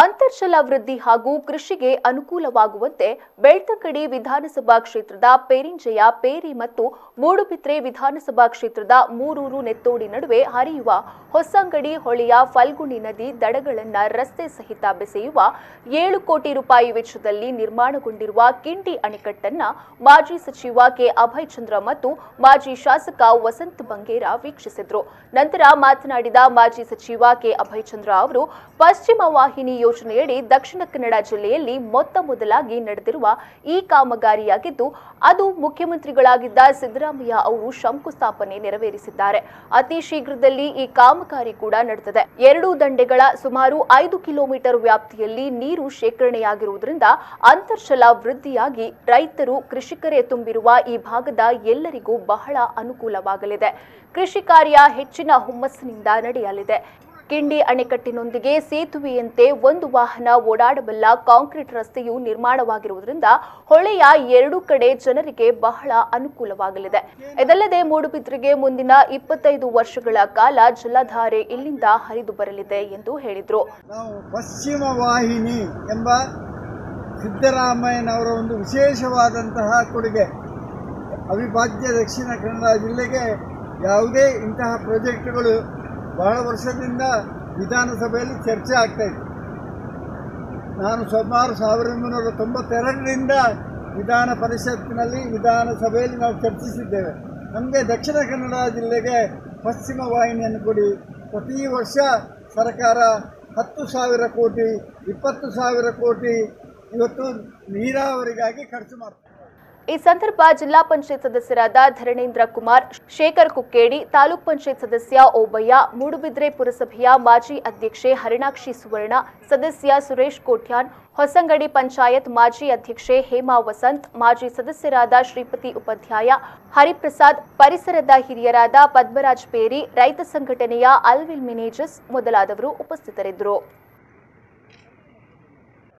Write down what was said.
ಅಂತರ್ಜಲ ವೃದ್ಧಿ ಹಾಗೂ ಕೃಷಿಗೆ ಅನುಕೂಲವಾಗುವಂತೆ ಬೆಳ್ತಂಗಡಿ ವಿಧಾನಸಭಾ ಕ್ಷೇತ್ರದ ಪೇರಿಂಜೆಯ ಪೇರಿ ಮತ್ತು ಮೂಡುಬಿದ್ರೆ ವಿಧಾನಸಭಾ ಕ್ಷೇತ್ರದ ಮೂರೂರು ನೆತ್ತೋಡಿ ನಡುವೆ ಹರಿಯುವ ಹೊಸಂಗಡಿ ಹೊಳೆಯ ಫಲ್ಗುಣಿ ನದಿ ದಡಗಳನ್ನು ರಸ್ತೆ ಸಹಿತ ಬೆಸೆಯುವ 7 ಕೋಟಿ ರೂಪಾಯಿ ವೆಚ್ಚದಲ್ಲಿ ನಿರ್ಮಾಣಗೊಂಡಿರುವ ಕಿಂಡಿ ಅಣೆಕಟ್ಟನ್ನು ಮಾಜಿ ಸಚಿವ ಕೆ ಅಭಯಚಂದ್ರ ಮತ್ತು ಮಾಜಿ ಶಾಸಕ ವಸಂತ ಬಂಗೇರ ವೀಕ್ಷಿಸಿದರು. ನಂತರ ಮಾತನಾಡಿದ ಮಾಜಿ ಸಚಿವ ಕೆ ಅಭಯಚಂದ್ರ ಅವರು ಪಶ್ಚಿಮ ವಾಹಿನಿ ಯೋಜನೆಯಡಿ ದಕ್ಷಿಣ ಕನ್ನಡ ಜಿಲ್ಲೆಯಲ್ಲಿ ಮೊದಲಾಗಿ ನಡೆದಿರುವ ಈ ಕಾಮಗಾರಿಯಾಗಿದ್ದು ಅದು ಮುಖ್ಯಮಂತ್ರಿಗಳಾಗಿದ್ದ ಸಿದ್ದರಾಮಯ್ಯ ಅವರು ಶಂಕುಸ್ಥಾಪನೆ ನೆರವೇರಿಸಿದ್ದಾರೆ. ಅತಿ ಶೀಘ್ರದಲ್ಲಿ ಈ ಕಾಮಗಾರಿ ಕೂಡ ನಡೆದಿದೆ. 2 ದಂಡೆಗಳ ಸುಮಾರು 5 ಕಿಲೋಮೀಟರ್ ವ್ಯಾಪ್ತಿಯಲ್ಲಿ ನೀರು ಶೇಖರಣೆಯಾಗಿರುವುದರಿಂದ ಅಂತರ್ಜಲ ವೃದ್ಧಿಯಾಗಿ ರೈತರು ಕೃಷಿಕರೇ ತುಂಬಿರುವ ಈ ಭಾಗದ ಎಲ್ಲರಿಗೂ ಬಹಳ ಅನುಕೂಲವಾಗಲಿದೆ. ಕೃಷಿ ಕಾರ್ಯ ಹೆಚ್ಚಿನ ಹುಮ್ಮಸ್ಸಿನಿಂದ ನಡೆಯಲಿದೆ. ಕಿಂಡಿ ಅಣೆಕಟ್ಟಿನೊಂದಿಗೆ ಸೇತುವೆಯಂತೆ ಒಂದು ವಾಹನ ಓಡಾಡಬಲ್ಲ ಕಾಂಕ್ರೀಟ್ ರಸ್ತೆಯು ನಿರ್ಮಾಣವಾಗಿರುವುದರಿಂದ ಹೊಳೆಯ 2 ಕಡೆ ಜನರಿಗೆ ಬಹಳ ಅನುಕೂಲವಾಗಲಿದೆ. ಇದಲ್ಲದೆ ಮೂಡುಬಿದ್ರೆಗೆ ಮುಂದಿನ 25 ವರ್ಷಗಳ ಕಾಲ ಜಲಧಾರೆ ಇಲ್ಲಿಂದ ಹರಿದು ಬರಲಿದೆ ಎಂದು ಹೇಳಿದರು. ನಾವು ಪಶ್ಚಿಮ ವಾಹಿನಿ ಎಂಬ ಸಿದ್ದರಾಮಯ್ಯನವರ ಒಂದು ವಿಶೇಷವಾದಂತಹ ಕೊಡುಗೆ. ಅವಿಭಾಜ್ಯ ದಕ್ಷಿಣ ಕನ್ನಡ ಜಿಲ್ಲೆಗೆ ಯಾವುದೇ ಇಂತಹ ಪ್ರಾಜೆಕ್ಟ್ಗಳು ಬಹಳ ವರ್ಷದಿಂದ ವಿಧಾನಸಭೆಯಲ್ಲಿ ಚರ್ಚೆ ಆಗ್ತಾ ಇತ್ತು. ನಾನು ಸುಮಾರು 1992ರಿಂದ ವಿಧಾನ ಪರಿಷತ್ತಿನಲ್ಲಿ ವಿಧಾನಸಭೆಯಲ್ಲಿ ನಾವು ಚರ್ಚಿಸಿದ್ದೇವೆ. ನಮಗೆ ದಕ್ಷಿಣ ಕನ್ನಡ ಜಿಲ್ಲೆಗೆ ಪಶ್ಚಿಮ ವಾಹಿನಿಯನ್ನು ಕೊಡಿ. ಪ್ರತಿ ವರ್ಷ ಸರ್ಕಾರ 10,000 ಕೋಟಿ 20,000 ಕೋಟಿ ಇವತ್ತು ನೀರಾವರಿಗಾಗಿ ಖರ್ಚು ಮಾಡ್ತಾರೆ. ಈ ಸಂದರ್ಭ ಜಿಲ್ಲಾ ಪಂಚಾಯತ್ ಸದಸ್ಯರಾದ ಧರಣೇಂದ್ರ ಕುಮಾರ್, ಶೇಖರ್ ಕುಕ್ಕೇಡಿ, ತಾಲೂಕ್ ಪಂಚಾಯತ್ ಸದಸ್ಯ ಓಬಯ್ಯ, ಮೂಡುಬಿದ್ರೆ ಪುರಸಭೆಯ ಮಾಜಿ ಅಧ್ಯಕ್ಷೆ ಹರಿಣಾಕ್ಷಿ ಸುವರ್ಣ, ಸದಸ್ಯ ಸುರೇಶ್ ಕೋಟ್ಯಾನ್, ಹೊಸಂಗಡಿ ಪಂಚಾಯತ್ ಮಾಜಿ ಅಧ್ಯಕ್ಷೆ ಹೇಮಾ ವಸಂತ್, ಮಾಜಿ ಸದಸ್ಯರಾದ ಶ್ರೀಪತಿ ಉಪಾಧ್ಯಾಯ, ಹರಿಪ್ರಸಾದ್, ಪರಿಸರದ ಹಿರಿಯರಾದ ಪದ್ಮರಾಜ್ ಪೇರಿ, ರೈತ ಸಂಘಟನೆಯ ಅಲ್ವಿಲ್ ಮಿನೇಜಸ್ ಮೊದಲಾದವರು ಉಪಸ್ಥಿತರಿದ್ದರು.